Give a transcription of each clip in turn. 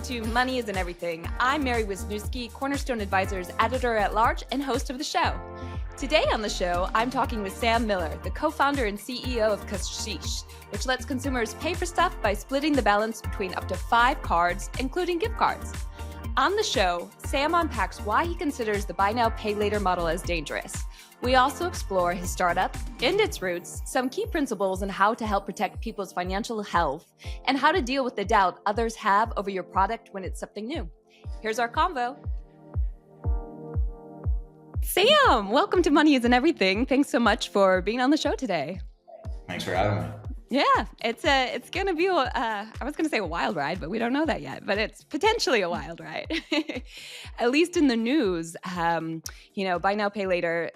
to Money Isn't Everything. I'm Mary Wisniewski, Cornerstone Advisors editor-at-large and host of the show. Today on the show, I'm talking with Sam Miller, the co-founder and CEO of Kasheesh, which lets consumers pay for stuff by splitting the balance between up to 5 cards, including gift cards. On the show, Sam unpacks why he considers the buy now, pay later model as dangerous. We also explore his startup and its roots, some key principles on how to help protect people's financial health, and how to deal with the doubt others have over your product when it's something new. Here's our convo. Sam, welcome to Money Isn't Everything. Thanks so much for being on the show today. Thanks for having me. Yeah, it's going to be, I was going to say a wild ride, but we don't know that yet. But it's potentially a wild ride, at least in the news. Buy now, pay later,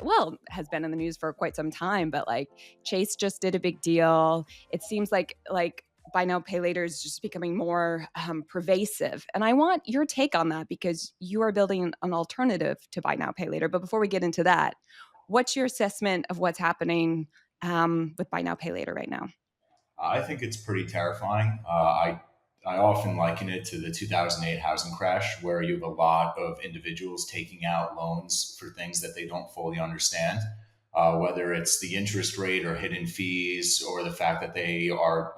has been in the news for quite some time. But like Chase just did a big deal. It seems like buy now, pay later is just becoming more pervasive. And I want your take on that because you are building an alternative to buy now, pay later. But before we get into that, what's your assessment of what's happening with buy now, pay later right now? I think it's pretty terrifying. I often liken it to the 2008 housing crash, where you have a lot of individuals taking out loans for things that they don't fully understand, whether it's the interest rate or hidden fees or the fact that they are,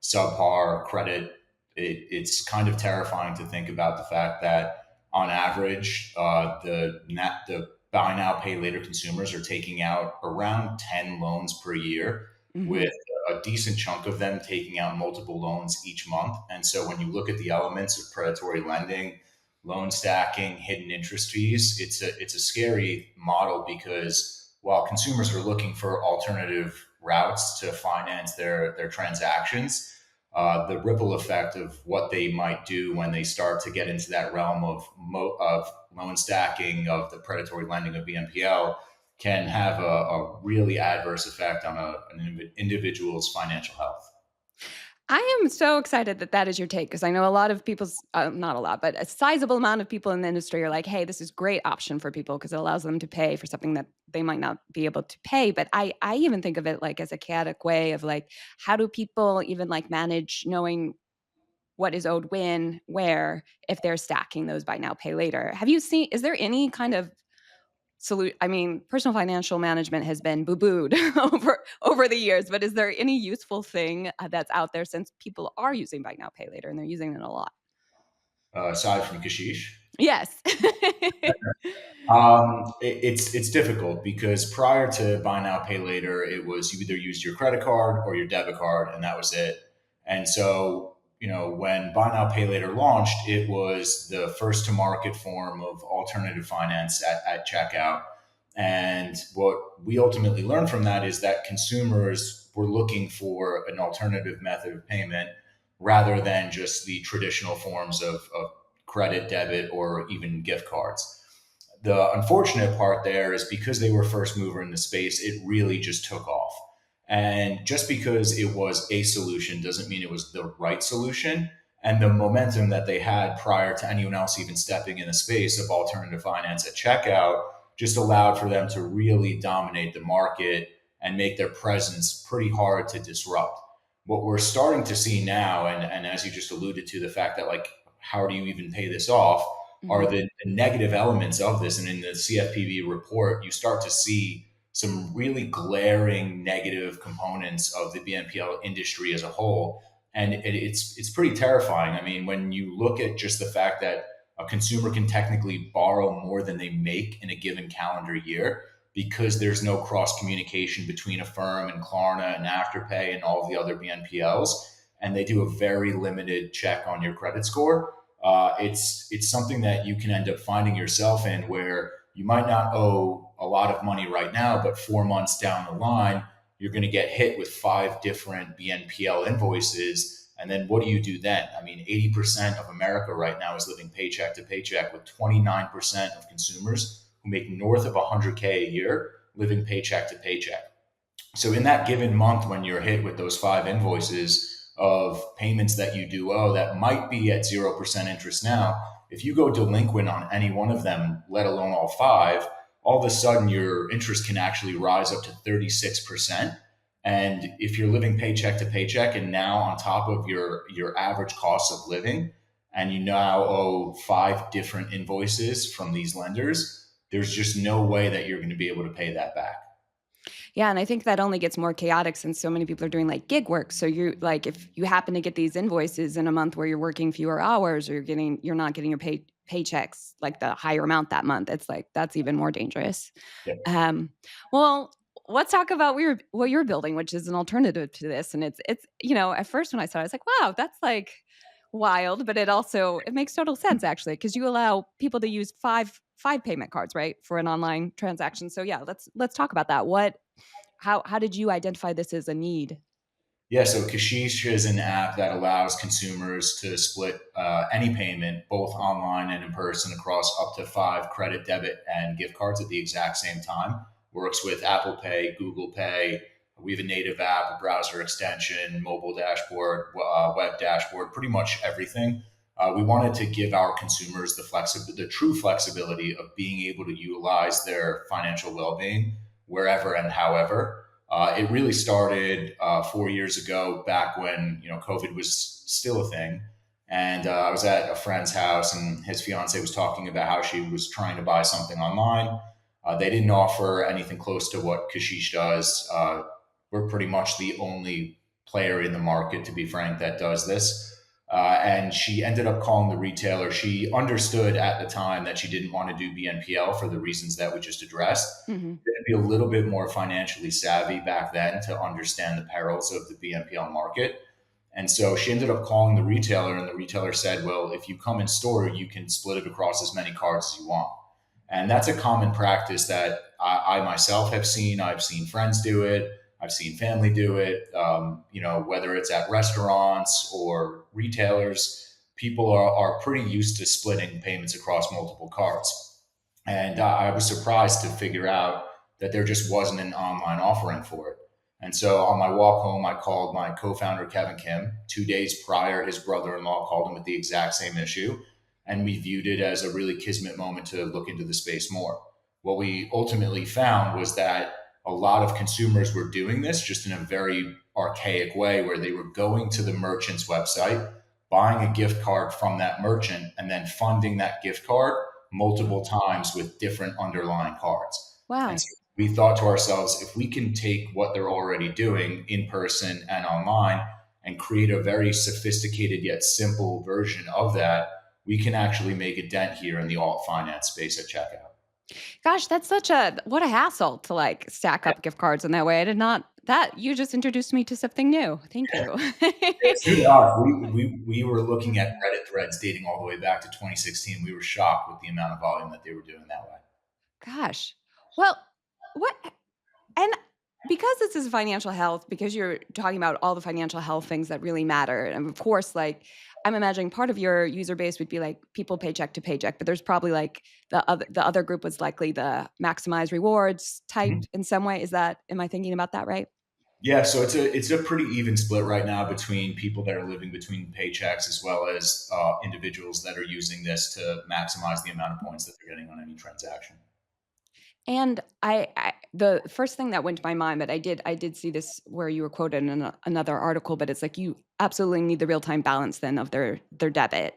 subpar credit. It's kind of terrifying to think about the fact that on average, the buy now, pay later consumers are taking out around 10 loans per year, with a decent chunk of them taking out multiple loans each month. And so when you look at the elements of predatory lending, loan stacking, hidden interest fees, it's a scary model, because while consumers are looking for alternative routes to finance their transactions, the ripple effect of what they might do when they start to get into that realm of loan stacking, of the predatory lending of BNPL, can have a really adverse effect on an individual's financial health. I am so excited that is your take, because I know a lot of people's, not a lot, but a sizable amount of people in the industry are like, hey, this is a great option for people because it allows them to pay for something that they might not be able to pay. But I even think of it like as a chaotic way of like, how do people even like manage knowing what is owed when, where, if they're stacking those buy now, pay later? Have you seen, is there any kind of personal financial management has been boo-booed over the years, but is there any useful thing that's out there, since people are using buy now, pay later, and they're using it a lot? Aside from Kasheesh, Yes. it's difficult, because prior to buy now, pay later, it was you either used your credit card or your debit card, and that was it. And so, when buy now, pay later launched, it was the first to market form of alternative finance at checkout. And what we ultimately learned from that is that consumers were looking for an alternative method of payment, rather than just the traditional forms of credit, debit, or even gift cards. The unfortunate part there is, because they were first mover in the space, it really just took off. And just because it was a solution doesn't mean it was the right solution. And the momentum that they had prior to anyone else even stepping in the space of alternative finance at checkout just allowed for them to really dominate the market and make their presence pretty hard to disrupt. What we're starting to see now, and as you just alluded to, the fact that, like, how do you even pay this off, are the negative elements of this. And in the CFPB report, you start to see some really glaring negative components of the BNPL industry as a whole. And it's pretty terrifying. I mean, when you look at just the fact that a consumer can technically borrow more than they make in a given calendar year, because there's no cross communication between Affirm and Klarna and Afterpay and all of the other BNPLs, and they do a very limited check on your credit score. It's something that you can end up finding yourself in, where you might not owe a lot of money right now, but 4 months down the line, you're going to get hit with 5 different BNPL invoices. And then what do you do then? I mean, 80% of America right now is living paycheck to paycheck, with 29% of consumers who make north of 100K a year living paycheck to paycheck. So in that given month, when you're hit with those 5 invoices of payments that you do owe that might be at 0% interest now, if you go delinquent on any one of them, let alone all 5, all of a sudden your interest can actually rise up to 36%. And if you're living paycheck to paycheck, and now on top of your average cost of living, and you now owe five different invoices from these lenders, there's just no way that you're going to be able to pay that back. Yeah, and I think that only gets more chaotic since so many people are doing like gig work. So you like if you happen to get these invoices in a month where you're working fewer hours or you're not getting your paychecks like the higher amount that month, it's like that's even more dangerous. Yep. Um, well, let's talk about what you're building, which is an alternative to this. And it's at first when I saw it, I was like, wow, that's like wild, but it makes total sense actually, because you allow people to use five payment cards, right, for an online transaction. So yeah, let's talk about that. How did you identify this as a need? Yeah, so Kasheesh is an app that allows consumers to split any payment, both online and in person, across up to five credit, debit, and gift cards at the exact same time. Works with Apple Pay, Google Pay. We have a native app, a browser extension, mobile dashboard, web dashboard, pretty much everything. We wanted to give our consumers the true flexibility of being able to utilize their financial well-being wherever and however. It really started 4 years ago, back when COVID was still a thing, and I was at a friend's house, and his fiance was talking about how she was trying to buy something online. They didn't offer anything close to what Kasheesh does. We're pretty much the only player in the market, to be frank, that does this. And she ended up calling the retailer. She understood at the time that she didn't want to do BNPL for the reasons that we just addressed. Mhm. To be a little bit more financially savvy back then to understand the perils of the BNPL market. And so she ended up calling the retailer, and the retailer said, well, if you come in store, you can split it across as many cards as you want. And that's a common practice that I myself have seen. I've seen friends do it. I've seen family do it. Whether it's at restaurants or retailers, people are pretty used to splitting payments across multiple cards. And I was surprised to figure out that there just wasn't an online offering for it. And so on my walk home, I called my co founder, Kevin Kim. 2 days prior, his brother in law called him with the exact same issue. And we viewed it as a really kismet moment to look into the space more. What we ultimately found was that a lot of consumers were doing this just in a very archaic way, where they were going to the merchant's website, buying a gift card from that merchant, and then funding that gift card multiple times with different underlying cards. And Wow. so we thought to ourselves, if we can take what they're already doing in person and online and create a very sophisticated yet simple version of that, we can actually make a dent here in the alt finance space at checkout. Gosh, that's such a what a hassle to, like, stack up gift cards in that way. I did not that you just introduced me to something new. Thank you. It's new to us. We were looking at Reddit threads dating all the way back to 2016. We were shocked with the amount of volume that they were doing that way. Gosh. Well, what and because this is financial health, because you're talking about all the financial health things that really matter, and of course, like, I'm imagining part of your user base would be, like, people paycheck to paycheck, but there's probably, like, the other group was likely the maximize rewards type Mhm. in some way. Am I thinking about that right? Yeah, so it's a pretty even split right now between people that are living between paychecks, as well as individuals that are using this to maximize the amount of points that they're getting on any transaction. And I the first thing that went to my mind, but I did see this where you were quoted in another article, but it's like you absolutely need the real time balance then of their debit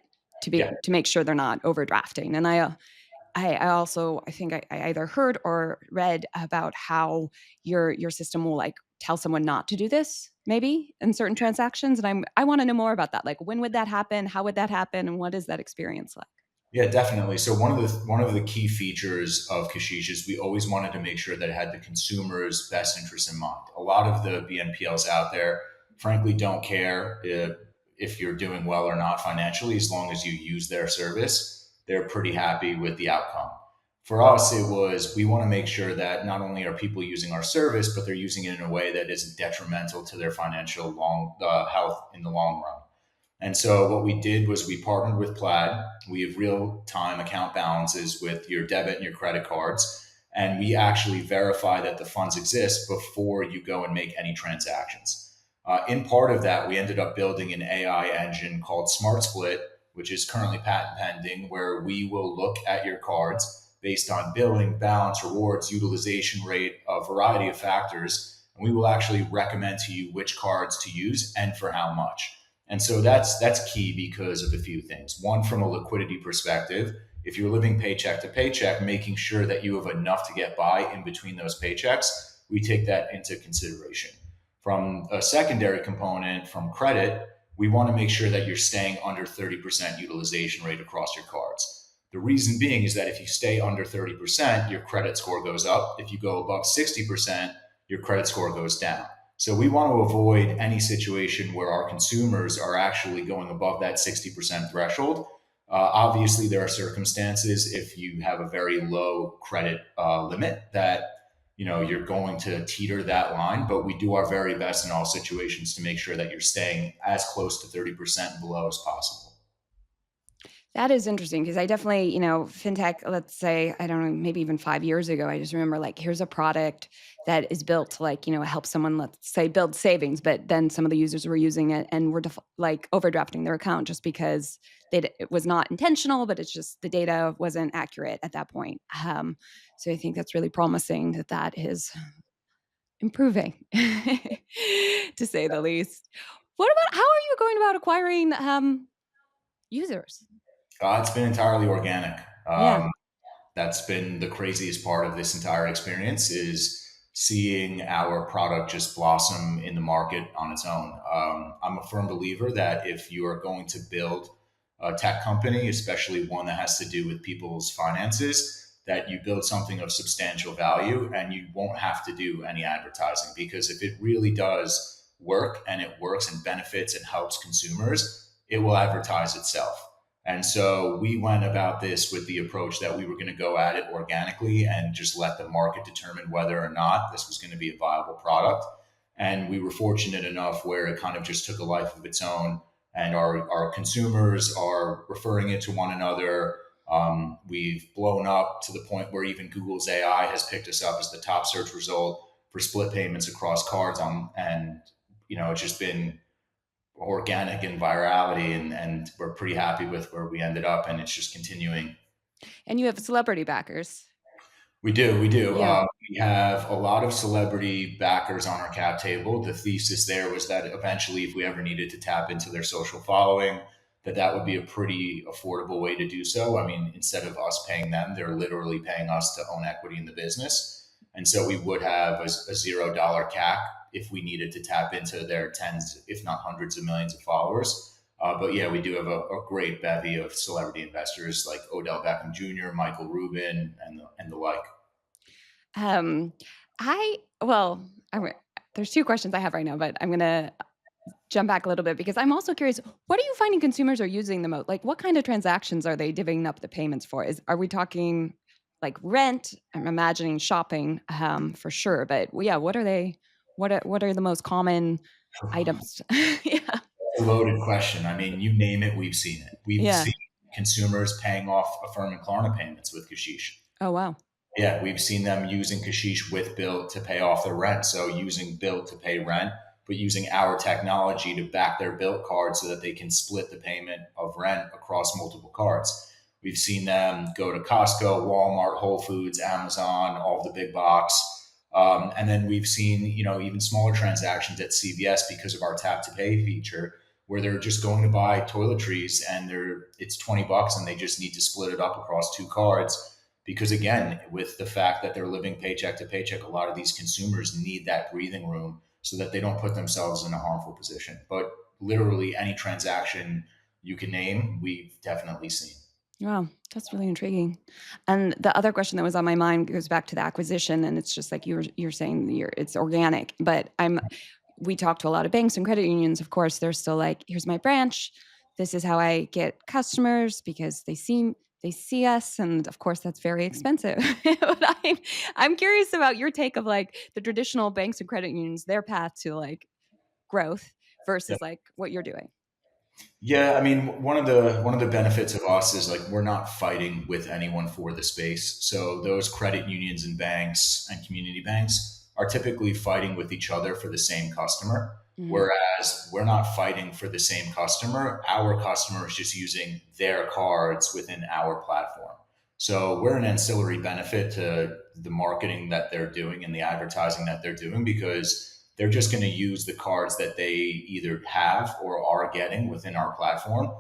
Yeah. to make sure they're not overdrafting. And I also I think I either heard or read about how your system will like tell someone not to do this maybe in certain transactions, and I want to know more about that. Like when would that happen? How would that happen? And what is that experience like? Yeah, definitely. So one of the key features of Kashish is we always wanted to make sure that it had the consumer's best interest in mind. A lot of the BNPLs out there, frankly, don't care if you're doing well or not financially, as long as you use their service. They're pretty happy with the outcome. For us, it was we want to make sure that not only are people using our service, but they're using it in a way that isn't detrimental to their financial long health in the long run. And so what we did was we partnered with Plaid. We have real time account balances with your debit and your credit cards. And we actually verify that the funds exist before you go and make any transactions. In part of that, we ended up building an AI engine called Smart Split, which is currently patent pending, where we will look at your cards based on billing, balance, rewards, utilization rate, a variety of factors. And we will actually recommend to you which cards to use and for how much. And so that's key because of a few things. One, from a liquidity perspective, if you're living paycheck to paycheck, making sure that you have enough to get by in between those paychecks, we take that into consideration. From a secondary component, from credit, we want to make sure that you're staying under 30% utilization rate across your cards. The reason being is that if you stay under 30%, your credit score goes up. If you go above 60%, your credit score goes down. So we want to avoid any situation where our consumers are actually going above that 60% threshold. Obviously, there are circumstances if you have a very low credit limit that you're going to teeter that line, but we do our very best in all situations to make sure that you're staying as close to 30% below as possible. That is interesting because I definitely, fintech, let's say, I don't know, maybe even 5 years ago, I just remember like, here's a product that is built to like, help someone, let's say, build savings, but then some of the users were using it and were like overdrafting their account just because it was not intentional, but it's just the data wasn't accurate at that point. So I think that's really promising that that is improving, to say the least. What about how are you going about acquiring users? It's been entirely organic. Yeah. That's been the craziest part of this entire experience is seeing our product just blossom in the market on its own. I'm a firm believer that if you are going to build a tech company, especially one that has to do with people's finances, that you build something of substantial value and you won't have to do any advertising, because if it really does work and it works and benefits and helps consumers, it will advertise itself. And so we went about this with the approach that we were going to go at it organically and just let the market determine whether or not this was going to be a viable product. And we were fortunate enough where it kind of just took a life of its own. And our consumers are referring it to one another. We've blown up to the point where even Google's AI has picked us up as the top search result for split payments across cards and it's just been organic and virality, and we're pretty happy with where we ended up, and it's just continuing. And you have celebrity backers. We do, we do. Yeah. We have a lot of celebrity backers on our cap table. The thesis there was that eventually, if we ever needed to tap into their social following, that would be a pretty affordable way to do so. I mean, instead of us paying them, they're literally paying us to own equity in the business. And so we would have a $0 CAC if we needed to tap into their tens, if not hundreds of millions of followers. But yeah, we do have a great bevy of celebrity investors like Odell Beckham Jr., Michael Rubin, and the like. Um, I well, there's 2 questions I have right now, but I'm gonna jump back a little bit because I'm also curious, what are you finding consumers are using the most? Like, what kind of transactions are they divvying up the payments for? Are we talking like rent? I'm imagining shopping, for sure, but yeah, what are the most common items? Yeah. A loaded question. I mean, you name it, we've seen it. We've Yeah. seen consumers paying off Affirm and Klarna payments with Kasheesh. Oh, wow. Yeah, we've seen them using Kasheesh with Bill to pay off their rent. So using Bill to pay rent, but using our technology to back their Bill card so that they can split the payment of rent across multiple cards. We've seen them go to Costco, Walmart, Whole Foods, Amazon, all the big box. And then we've seen, even smaller transactions at CVS because of our tap to pay feature, where they're just going to buy toiletries and it's $20 and they just need to split it up across two cards. Because again, with the fact that they're living paycheck to paycheck, a lot of these consumers need that breathing room so that they don't put themselves in a harmful position. But literally any transaction you can name, we've definitely seen. Wow, that's really intriguing. And the other question that was on my mind goes back to the acquisition, and it's just like you're saying it's organic, but we talk to a lot of banks and credit unions. Of course, they're still like, here's my branch. This is how I get customers because they see us, and of course that's very expensive. But I'm curious about your take of like the traditional banks and credit unions, their path to like growth versus like what you're doing. Yeah, I mean, one of the benefits of us is like we're not fighting with anyone for the space. So those credit unions and banks and community banks are typically fighting with each other for the same customer, Mhm. whereas we're not fighting for the same customer. Our customer is just using their cards within our platform. So we're an ancillary benefit to the marketing that they're doing and the advertising that they're doing because they're just going to use the cards that they either have or are getting within our platform.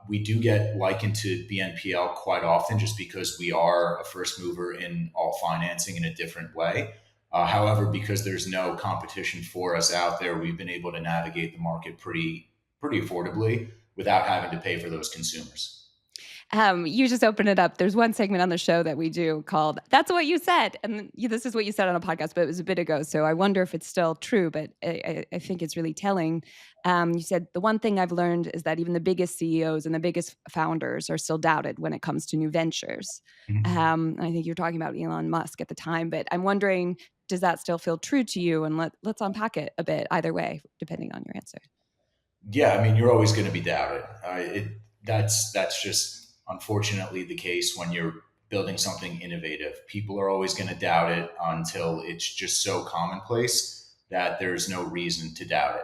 We do get likened to BNPL quite often just because we are a first mover in all financing in a different way. However, because there's no competition for us out there, we've been able to navigate the market pretty affordably without having to pay for those consumers. You just open it up. There's one segment on the show that we do called "That's What You Said," and this is what you said on a podcast, but it was a bit ago. So I wonder if it's still true. But I think it's really telling. You said the one thing I've learned is that even the biggest CEOs and the biggest founders are still doubted when it comes to new ventures. I think you're talking about Elon Musk at the time, but I'm wondering, does that still feel true to you? And let's unpack it a bit, either way, depending on your answer. Yeah, I mean, you're always going to be doubted. That's just unfortunately the case when you're building something innovative. People are always going to doubt it until it's just so commonplace that there's no reason to doubt it.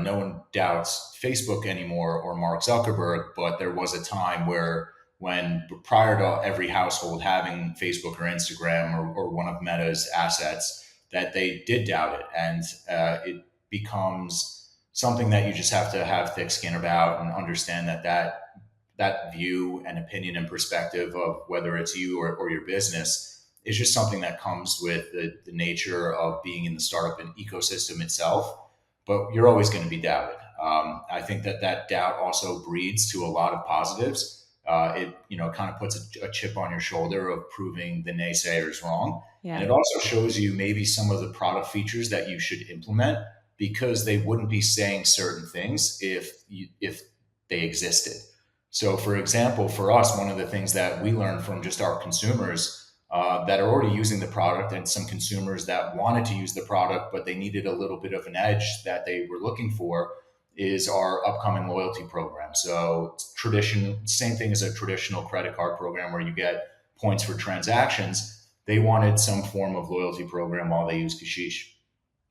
No one doubts Facebook anymore or Mark Zuckerberg, but there was a time where when prior to every household having Facebook or Instagram or one of Meta's assets, that they did doubt it, and it becomes something that you just have to have thick skin about and understand that view and opinion and perspective of whether it's you or your business is just something that comes with the nature of being in the startup and ecosystem itself. But you're always going to be doubted. I think that doubt also breeds to a lot of positives. It kind of puts a chip on your shoulder of proving the naysayers wrong, and Yeah. it also shows you maybe some of the product features that you should implement because they wouldn't be saying certain things if they existed. So, for example, for us, one of the things that we learned from just our consumers that are already using the product, and some consumers that wanted to use the product but they needed a little bit of an edge that they were looking for, is our upcoming loyalty program. So, same thing as a traditional credit card program where you get points for transactions. They wanted some form of loyalty program while they use Kasheesh.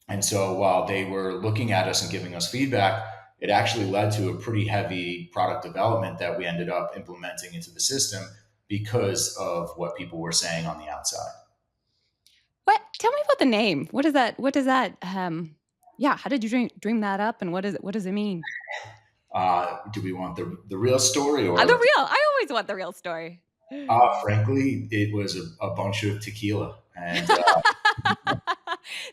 And so while they were looking at us and giving us feedback, it actually led to a pretty heavy product development that we ended up implementing into the system because of what people were saying on the outside. What? Tell me about the name. What does that, yeah, how did you dream that up, and what does it mean? Do we want the real story The or? real I always want the real story. Frankly, it was a bunch of tequila. And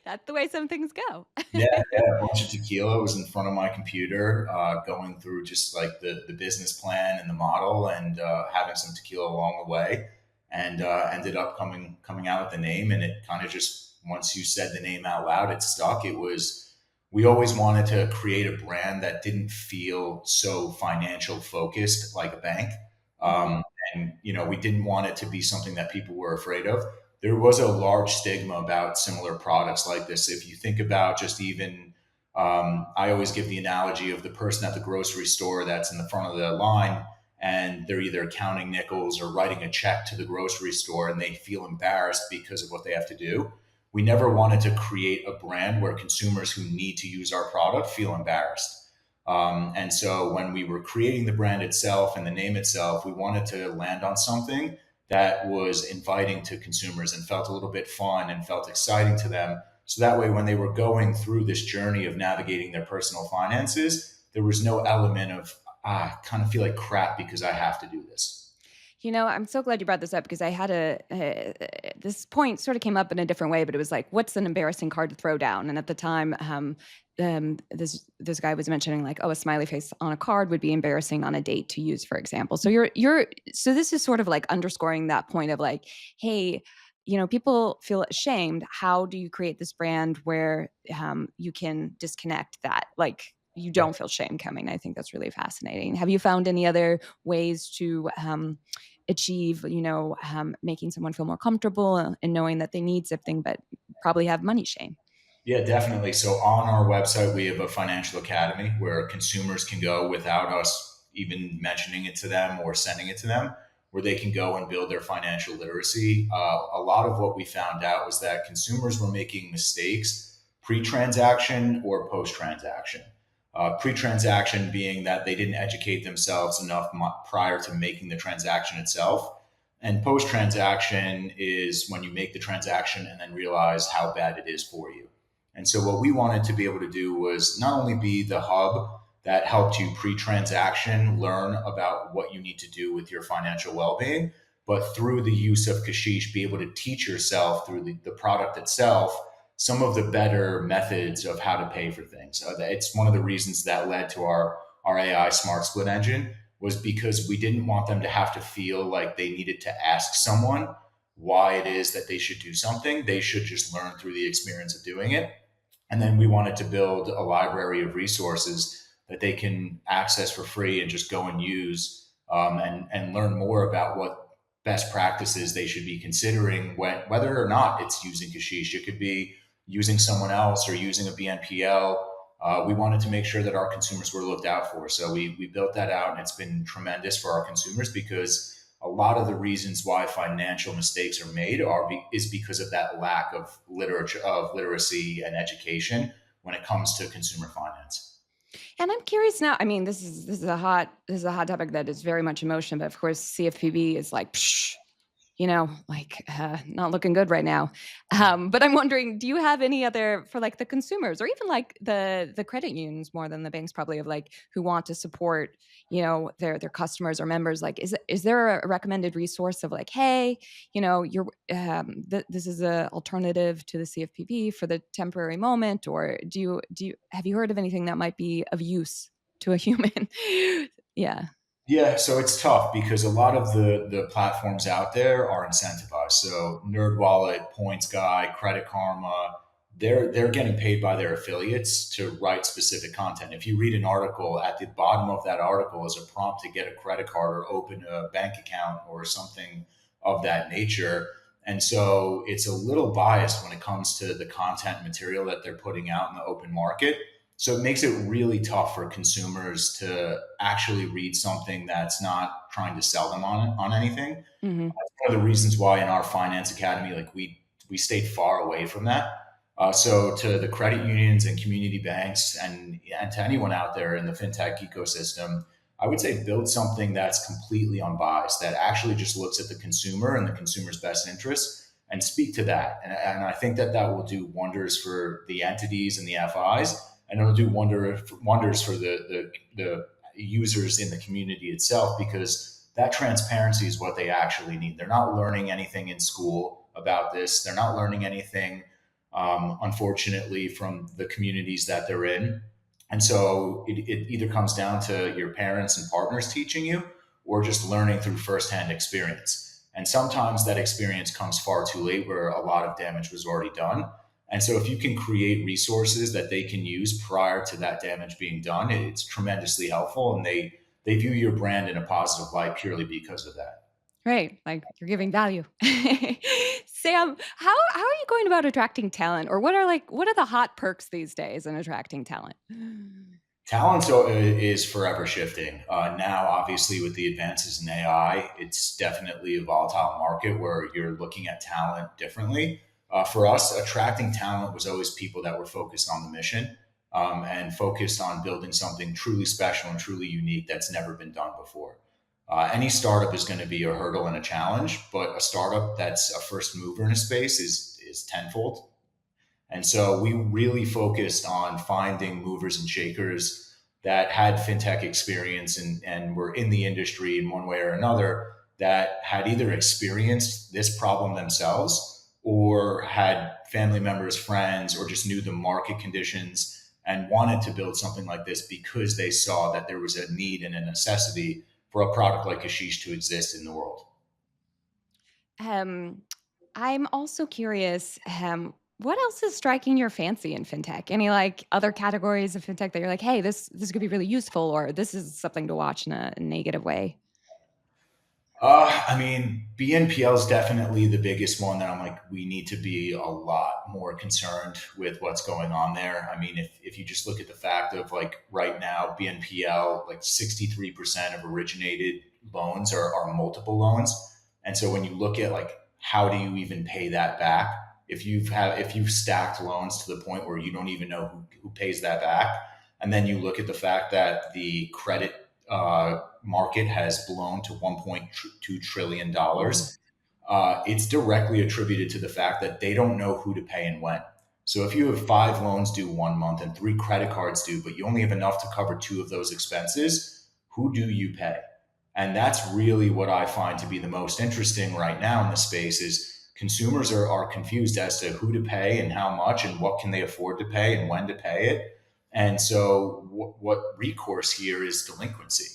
That's the way some things go. yeah, yeah, a bunch of tequila was in front of my computer, going through just like the business plan and the model, and having some tequila along the way, and ended up coming out with the name. And it kind of just, once you said the name out loud, it stuck. It was, we always wanted to create a brand that didn't feel so financial focused like a bank. Mhm. Um, and we didn't want it to be something that people were afraid of. There was a large stigma about similar products like this. If you think about just even, I always give the analogy of the person at the grocery store that's in the front of the line, and they're either counting nickels or writing a check to the grocery store, and they feel embarrassed because of what they have to do. We never wanted to create a brand where consumers who need to use our product feel embarrassed. And so when we were creating the brand itself and the name itself, we wanted to land on something that was inviting to consumers and felt a little bit fun and felt exciting to them. So that way, when they were going through this journey of navigating their personal finances, there was no element of, kind of feel like crap because I have to do this. I'm so glad you brought this up because I had this point sort of came up in a different way, but it was like, what's an embarrassing card to throw down? And at the time, this guy was mentioning like, oh, a smiley face on a card would be embarrassing on a date to use, for example. So so this is sort of like underscoring that point of like, hey, people feel ashamed. How do you create this brand where you can disconnect that? Like, you Yeah. don't feel shame coming. I think that's really fascinating. Have you found any other ways to achieve, making someone feel more comfortable and knowing that they need something, but probably have money shame? Yeah, definitely. So on our website, we have a financial academy where consumers can go without us even mentioning it to them or sending it to them, where they can go and build their financial literacy. A lot of what we found out was that consumers were making mistakes pre-transaction or post-transaction. Pre-transaction being that they didn't educate themselves enough prior to making the transaction itself. And post-transaction is when you make the transaction and then realize how bad it is for you. And so what we wanted to be able to do was not only be the hub that helped you pre-transaction learn about what you need to do with your financial well-being, but through the use of Kasheesh, be able to teach yourself through the product itself some of the better methods of how to pay for things. It's one of the reasons that led to our AI Smart Split engine was because we didn't want them to have to feel like they needed to ask someone why it is that they should do something. They should just learn through the experience of doing it. And then we wanted to build a library of resources that they can access for free and just go and use, and learn more about what best practices they should be considering whether or not it's using Kasheesh. It could be using someone else or using a BNPL. We wanted to make sure that our consumers were looked out for. So we built that out, and it's been tremendous for our consumers because a lot of the reasons why financial mistakes are made is because of that lack of literacy and education when it comes to consumer finance. And I'm curious now. I mean, this is a hot topic that is very much emotion, but of course, CFPB is like, psh, not looking good right now. But I'm wondering, do you have any other for like the consumers or even like the credit unions more than the banks probably of like who want to support, their customers or members? Like, is there a recommended resource of like, hey, this is a alternative to the CFPB for the temporary moment, or do you have you heard of anything that might be of use to a human? Yeah. Yeah, so it's tough because a lot of the platforms out there are incentivized. So NerdWallet, Points Guy, Credit Karma, they're getting paid by their affiliates to write specific content. If you read an article, at the bottom of that article is a prompt to get a credit card or open a bank account or something of that nature. And so it's a little biased when it comes to the content material that they're putting out in the open market. So it makes it really tough for consumers to actually read something that's not trying to sell them on anything. Hmm. That's one of the reasons why in our finance academy, like we stayed far away from that. So to the credit unions and community banks and to anyone out there in the fintech ecosystem, I would say build something that's completely unbiased, that actually just looks at the consumer and the consumer's best interests and speak to that. And I think that that will do wonders for the entities and the FIs, and it'll do wonders for the users in the community itself, because that transparency is what they actually need. They're not learning anything in school about this. They're not learning anything, unfortunately, from the communities that they're in. And so it either comes down to your parents and partners teaching you or just learning through firsthand experience. And sometimes that experience comes far too late where a lot of damage was already done. And so if you can create resources that they can use prior to that damage being done, it's tremendously helpful. And they view your brand in a positive light purely because of that. Right, like, you're giving value. Sam, how are you going about attracting talent, or what are the hot perks these days in attracting talent? Is forever shifting. Now, obviously, with the advances in AI, it's definitely a volatile market where you're looking at talent differently. For us, attracting talent was always people that were focused on the mission, and focused on building something truly special and truly unique that's never been done before. Any startup is going to be a hurdle and a challenge, but a startup that's a first mover in a space is tenfold. And so we really focused on finding movers and shakers that had fintech experience and were in the industry in one way or another, that had either experienced this problem themselves or had family members, friends, or just knew the market conditions and wanted to build something like this because they saw that there was a need and a necessity for a product like Kasheesh to exist in the world. Um, I'm also curious, what else is striking your fancy in fintech? Any, like, other categories of fintech that you're like, "Hey, this could be really useful," or, "This is something to watch in a negative way?" I mean, BNPL is definitely the biggest one that I'm like, we need to be a lot more concerned with what's going on there. I mean, if you just look at the fact of like right now, BNPL, like 63% of originated loans are multiple loans. And so when you look at like, how do you even pay that back? If you've stacked loans to the point where you don't even know who pays that back, and then you look at the fact that the credit market has blown to $1.2 trillion Ooh. dollars, it's directly attributed to the fact that they don't know who to pay and when. So if you have 5 loans due 1 month and 3 credit cards due, but you only have enough to cover 2 of those expenses, who do you pay? And that's really what I find to be the most interesting right now in the space is consumers are confused as to who to pay and how much and what can they afford to pay and when to pay it. And so what recourse here is delinquency.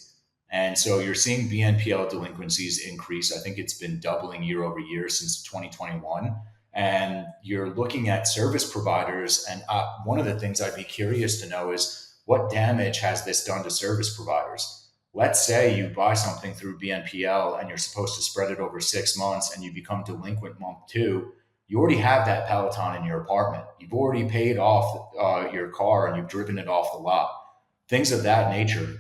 And so you're seeing BNPL delinquencies increase. I think it's been doubling year over year since 2021. And you're looking at service providers. And one of the things I'd be curious to know is what damage has this done to service providers? Let's say you buy something through BNPL and you're supposed to spread it over 6 months and you become delinquent month 2. You already have that Peloton in your apartment. You've already paid off your car and you've driven it off the lot. Things of that nature.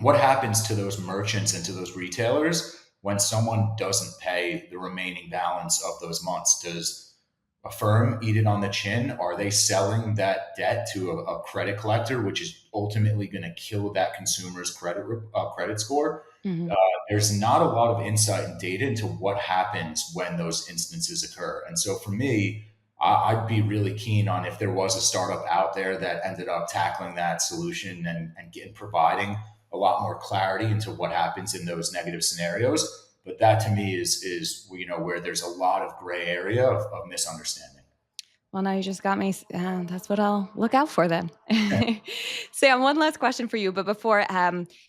What happens to those merchants and to those retailers when someone doesn't pay the remaining balance of those months? Does a firm eat it on the chin? Are they selling that debt to a credit collector, which is ultimately going to kill that consumer's credit score? Mhm. Uh, there's not a lot of insight and data into what happens when those instances occur. And so for me, I'd be really keen on if there was a startup out there that ended up tackling that solution and providing a lot more clarity into what happens in those negative scenarios. But that to me is where there's a lot of gray area of misunderstanding. Well, now you just got me. That's what I'll look out for then. Sam, one last question for you. But before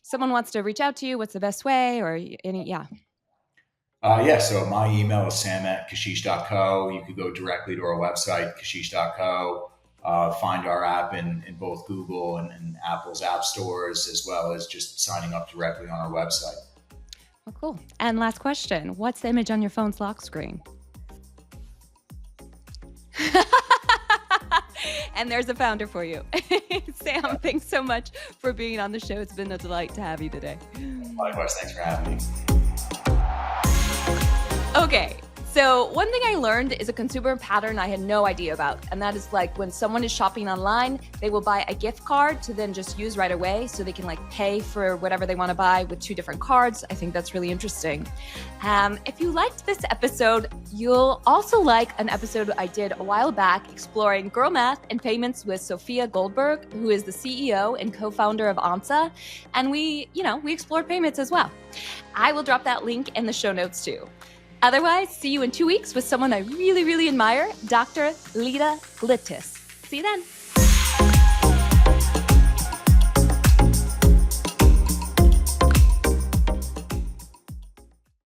someone wants to reach out to you, what's the best way or any? Yeah. Yeah, so my email is sam@kasheesh.co. You could go directly to our website, kasheesh.co, find our app in both Google and Apple's app stores, as well as just signing up directly on our website. Oh, cool. And last question. What's the image on your phone's lock screen? And there's a founder for you. Sam, thanks so much for being on the show. It's been a delight to have you today. Likewise, thanks for having me. Okay. So one thing I learned is a consumer pattern I had no idea about. And that is like when someone is shopping online, they will buy a gift card to then just use right away so they can like pay for whatever they want to buy with 2 different cards. I think that's really interesting. If you liked this episode, you'll also like an episode I did a while back exploring girl math and payments with Sophia Goldberg, who is the CEO and co-founder of Ansa. And we explored payments as well. I will drop that link in the show notes too. Otherwise, see you in 2 weeks with someone I really, really admire, Dr. Lita Glittis. See you then.